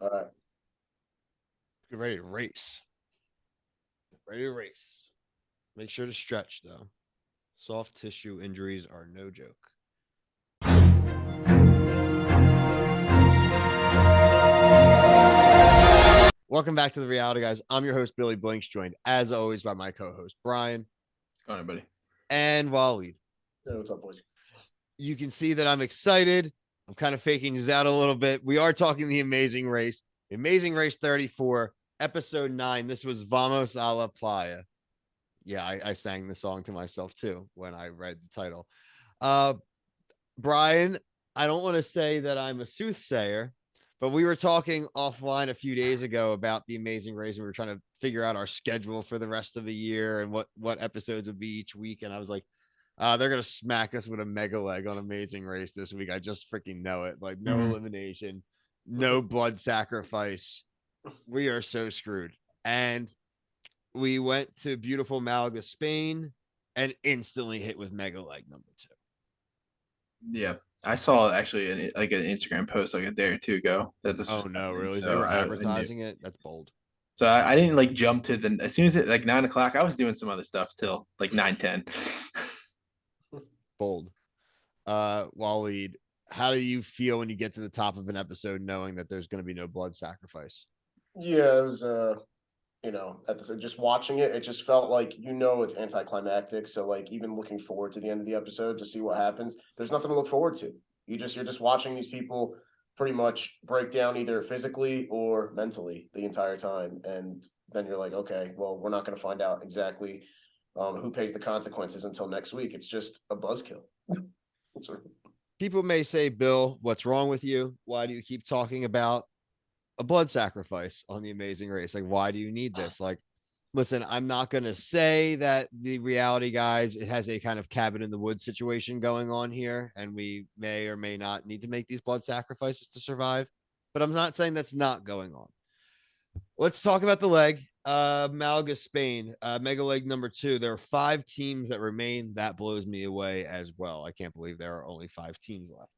All right. Get ready to race. Ready to race. Make sure to stretch though. Soft tissue injuries are no joke. Welcome back to the Reality Guys. I'm your host, Billy Blinks, joined as always by my co-host, Brian. What's going on, buddy? And Waleed. Hey, what's up, boys? You can see that I'm excited. I'm kind of faking this out a little bit. We are talking the Amazing Race. Amazing Race 34, episode 9. This was Vamos a la Playa. Yeah, I sang the song to myself too when I read the title. Brian, I don't want to say that I'm a soothsayer, but we were talking offline a few days ago about the Amazing Race. We were trying to figure out our schedule for the rest of the year and what episodes would be each week. And I was like, they're gonna smack us with a mega leg on Amazing Race this week. I just freaking know it. Like no elimination, no blood sacrifice. We are so screwed. And we went to beautiful Malaga, Spain, and instantly hit with mega leg number 2. Yeah, I saw actually an Instagram post like a day or two ago that this. Oh was no, really? So they were advertising it. That's bold. So I didn't like jump to the as soon as it like 9 o'clock. I was doing some other stuff till like 9:10. Bold. Waleed, how do you feel when you get to the top of an episode knowing that there's going to be no blood sacrifice? Yeah, it was just watching it just felt like it's anticlimactic. So like even looking forward to the end of the episode to see what happens, there's nothing to look forward to. You're just watching these people pretty much break down either physically or mentally the entire time, and then you're like, okay, well, we're not going to find out exactly who pays the consequences until next week. It's just a buzzkill. People may say, Bill, what's wrong with you? Why do you keep talking about a blood sacrifice on the Amazing Race? Like, why do you need this? Like, listen, I'm not going to say that the Reality Guys, it has a kind of cabin in the woods situation going on here, and we may or may not need to make these blood sacrifices to survive, but I'm not saying that's not going on. Let's talk about the leg. Malaga, Spain, mega leg number 2. There are 5 teams that remain. That blows me away as well. I can't believe there are only 5 teams left.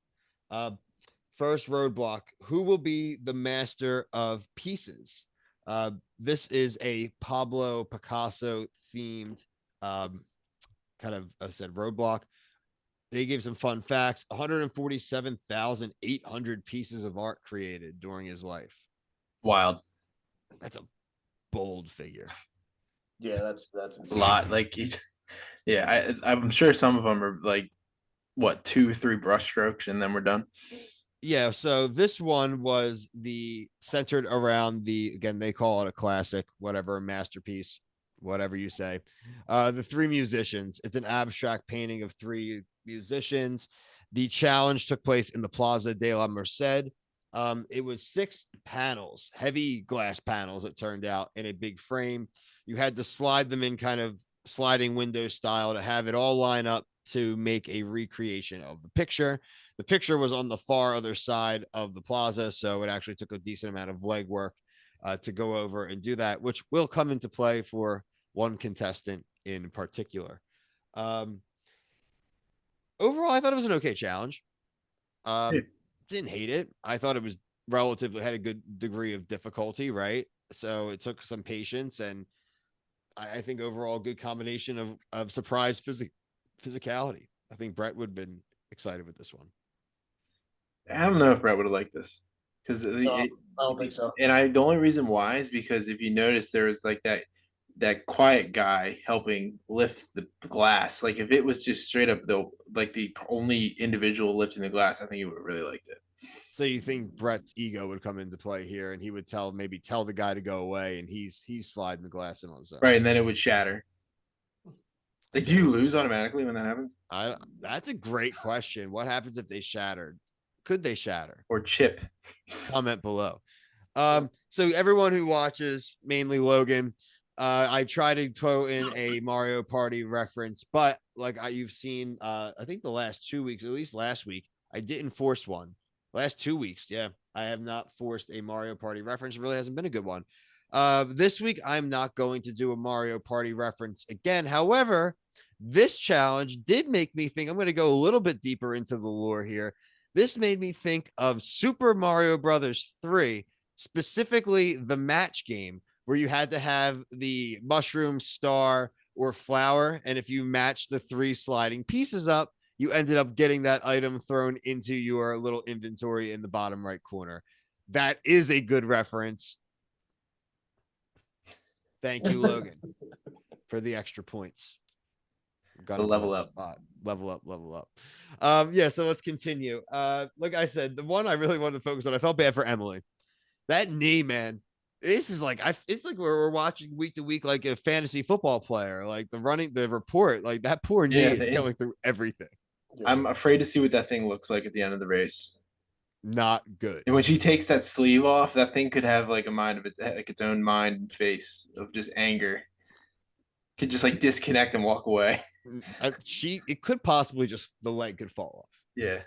First roadblock. Who will be the master of pieces? This is a Pablo Picasso themed kind of, I said, roadblock. They gave some fun facts. 147,800 pieces of art created during his life. Wild. That's a bold figure. Yeah, that's insane. A lot. Like, yeah, I'm sure some of them are like, what, 2-3 brush strokes, and then we're done. Yeah, so this one was centered around again, they call it a classic, whatever, a masterpiece, whatever you say. The 3 musicians. It's an abstract painting of 3 musicians. The challenge took place in the Plaza de la Merced. It was 6 panels, heavy glass panels, it turned out, in a big frame. You had to slide them in kind of sliding window style to have it all line up to make a recreation of the picture. The picture was on the far other side of the plaza, so it actually took a decent amount of legwork to go over and do that, which will come into play for one contestant in particular. Overall, I thought it was an okay challenge. Didn't hate it. I thought it was relatively had a good degree of difficulty, right? So it took some patience, and I think overall good combination of surprise physicality. I think Brett would have been excited with this one. I don't know if Brett would have liked this because I don't think so. And the only reason why is because if you notice, there was like that quiet guy helping lift the glass. Like if it was just straight up the only individual lifting the glass, I think he would have really liked it. So you think Brett's ego would come into play here, and he would tell the guy to go away, and he's sliding the glass in on himself, right? And then it would shatter. Like, do you lose automatically when that happens? That's a great question. What happens if they shattered? Could they shatter or chip? Comment below. So everyone who watches, mainly Logan, I try to throw in a Mario Party reference, but like you've seen, I think the last 2 weeks, at least last week, I didn't force one. Last 2 weeks, yeah, I have not forced a Mario Party reference. It really hasn't been a good one. This week, I'm not going to do a Mario Party reference again. However, this challenge did make me think. I'm going to go a little bit deeper into the lore here. This made me think of Super Mario Brothers 3, specifically the match game where you had to have the mushroom, star, or flower. And if you match the 3 sliding pieces up, you ended up getting that item thrown into your little inventory in the bottom right corner. That is a good reference. Thank you, Logan, for the extra points. Got The into level that up. spot. Level up. Yeah, so let's continue. Like I said, the one I really wanted to focus on, I felt bad for Emily. That knee, man. This is like it's like we're watching week to week like a fantasy football player, like the report, like that poor knee is going through everything. I'm afraid to see what that thing looks like at the end of the race. Not good. And when she takes that sleeve off, that thing could have like a mind of its like its own mind and face of just anger. Could just like disconnect and walk away. It could possibly just the leg could fall off. Yeah.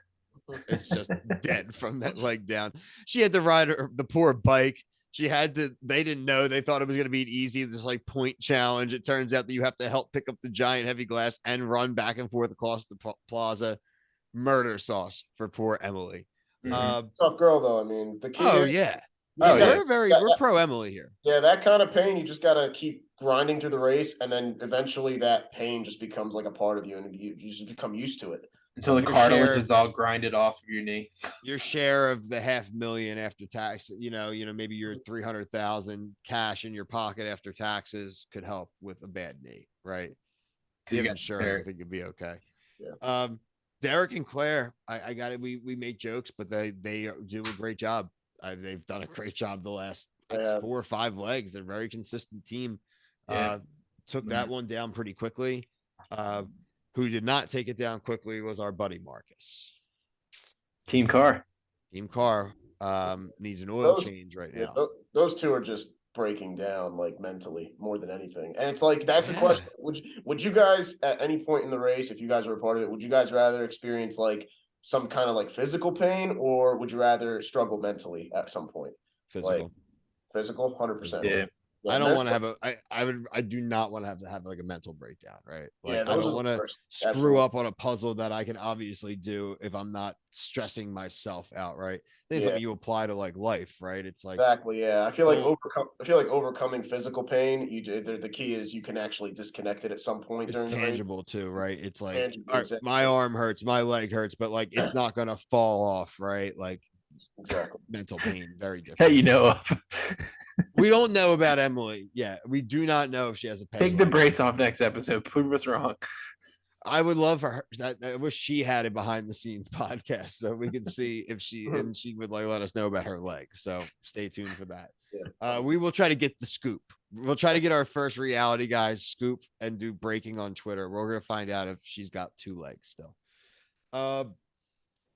It's just dead from that leg down. She had to ride the poor bike. They didn't know. They thought it was going to be an easy, this like point challenge. It turns out that you have to help pick up the giant heavy glass and run back and forth across the plaza. Murder sauce for poor Emily. Tough girl though. I mean, the key. Oh yeah. We're pro Emily here. Yeah, that kind of pain, you just gotta keep grinding through the race, and then eventually that pain just becomes like a part of you, and you just become used to it. Until the cartilage is all grinded off of your knee. Your share of the $500,000 after tax, maybe your 300,000 cash in your pocket after taxes could help with a bad knee, right? If you have insurance, I think you'd be okay. Yeah. Derek and Claire, I got it. We make jokes, but they do a great job. They've done a great job the last 4 or 5 legs. They're a very consistent team. Took that one down pretty quickly. Who did not take it down quickly was our buddy Marcus. Team Car needs an oil change right now. Those two are just breaking down like mentally more than anything. And it's like that's the question. Would you guys at any point in the race, if you guys were a part of it, would you guys rather experience like some kind of like physical pain, or would you rather struggle mentally at some point? Physical, 100%. Yeah. I don't want to have I do not want to have like a mental breakdown, right? Like I don't want to screw up on a puzzle that I can obviously do if I'm not stressing myself out, right? I think it's something you apply to like life, right? It's like exactly, yeah. I feel like overcoming physical pain, the key is you can actually disconnect it at some point. It's tangible too, right? It's like exactly. My arm hurts, my leg hurts, but like it's not gonna fall off, right? Like exactly. Mental pain, very different. That you know of. We don't know about Emily. Yeah, we do not know if she has a peg. Take the brace off next episode. Prove us wrong. I would love for her that. I wish she had a behind the scenes podcast so we could see if she would like let us know about her leg. So stay tuned for that. Yeah. We will try to get the scoop. We'll try to get our first Reality Guys scoop and do breaking on Twitter. We're gonna find out if she's got 2 legs still. I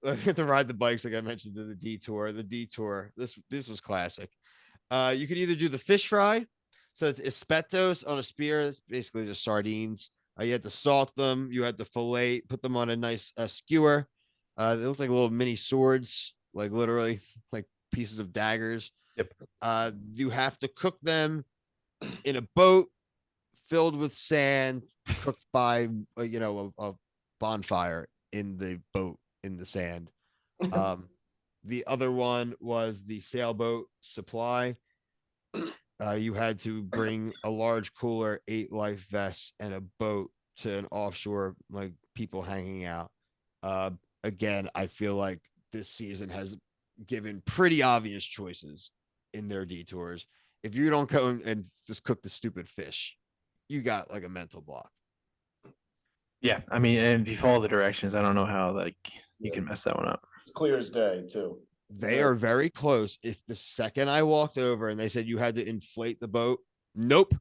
have to ride the bikes like I mentioned to the detour. The detour. This was classic. You could either do the fish fry, so it's espetos on a spear. It's basically just sardines. You had to salt them. You had to fillet, put them on a nice skewer. They look like little mini swords, like literally like pieces of daggers. Yep. You have to cook them in a boat filled with sand, cooked by a bonfire in the boat in the sand. The other one was the sailboat supply. You had to bring a large cooler, 8 life vests, and a boat to an offshore, like people hanging out. Again, I feel like this season has given pretty obvious choices in their detours. If you don't go and just cook the stupid fish, you got like a mental block. Yeah, I mean, and if you follow the directions, I don't know how like you can mess that one up. It's clear as day too. They are very close. If the second I walked over and they said you had to inflate the boat, nope,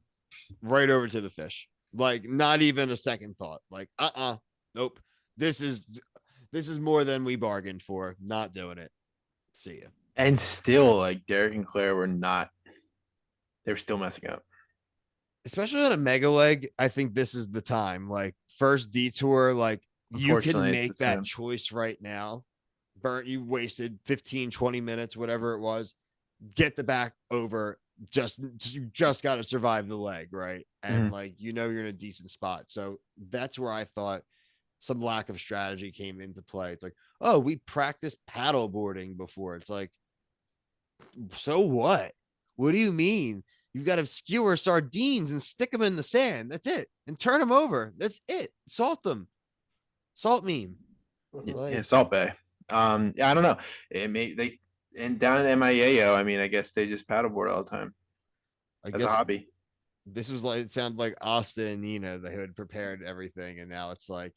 right over to the fish. Like not even a second thought. Like nope. This is more than we bargained for. Not doing it. See ya. And still, like Derek and Claire were not. They were still messing up. Especially on a mega leg, I think this is the time. Like first detour, like you can make that choice right now. You wasted 15, 20 minutes, whatever it was. Get the back over. You just got to survive the leg, right? And like you're in a decent spot. So that's where I thought some lack of strategy came into play. It's like, oh, we practiced paddle boarding before. It's like, So what? What do you mean? You've got to skewer sardines and stick them in the sand. That's it. And turn them over. That's it. Salt them. Salt meme. Yeah, Like, Salt Bay. Yeah, I don't know. It may they and down in MIAO, I mean, I guess they just paddleboard all the time I as a guess hobby. this was like, it sounded like Asta and Nina, they had prepared everything. And now it's like,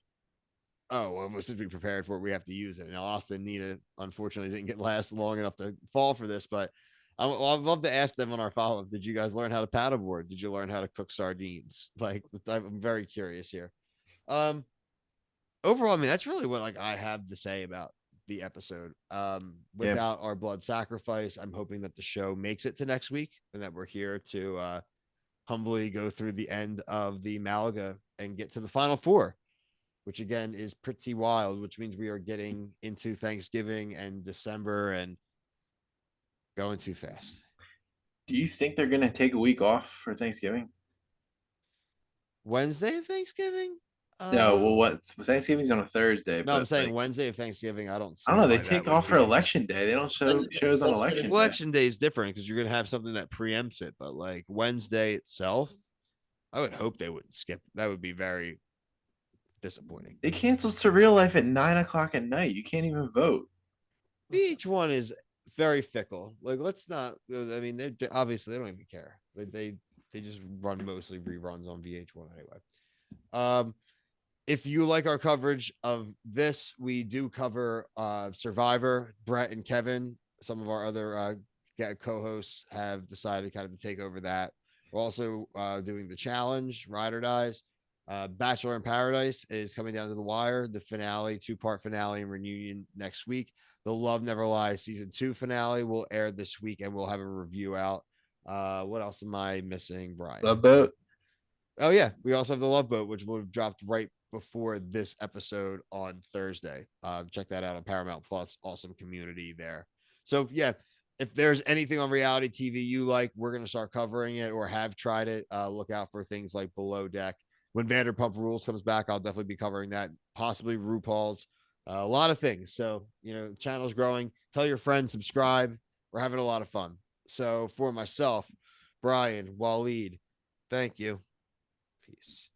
oh, well, since we prepared for it, we have to use it. Now, Asta and Nina, unfortunately, didn't get last long enough to fall for this, but I'd love to ask them on our follow up. Did you guys learn how to paddleboard? Did you learn how to cook sardines? Like, I'm very curious here. Um, Overall, I mean, that's really what like I have to say about the episode. Yeah. Without our blood sacrifice, I'm hoping that the show makes it to next week and that we're here to humbly go through the end of the Malaga and get to the final four, which again is pretty wild, which means we are getting into Thanksgiving and December and going too fast. Do you think they're gonna take a week off for Thanksgiving? Wednesday of Thanksgiving? No, well, what Thanksgiving's on a Thursday, No, I'm but saying like Wednesday of Thanksgiving. I don't I see don't know, they why that take would off for be. election day. They don't show shows on election day. Election day is different because you're going to have something that preempts it, but like Wednesday itself, I would hope they wouldn't skip. That would be very disappointing. They canceled Surreal Life at 9 o'clock at night. You can't even vote. VH1 is very fickle. Like, let's not. I mean, they obviously they don't even care. They just run mostly reruns on VH1 anyway. If you like our coverage of this, we do cover Survivor. Brett and Kevin, some of our other co-hosts, have decided kind of to take over that. We're also doing the challenge, Ride or Dies. Bachelor in Paradise is coming down to the wire. The finale, 2-part finale and reunion next week. The Love Never Lies season 2 finale will air this week, and we'll have a review out. What else am I missing, Brian? Love Boat. Oh yeah, we also have the Love Boat, which would have dropped right before this episode on Thursday. Check that out on Paramount Plus. Awesome community there. So yeah, if there's anything on reality TV you like, we're gonna start covering it or have tried it. Look out for things like Below Deck. When Vanderpump Rules comes back, I'll definitely be covering that. Possibly RuPaul's. A lot of things. So the channel's growing. Tell your friends, subscribe. We're having a lot of fun. So for myself, Brian, Waleed, thank you. Peace.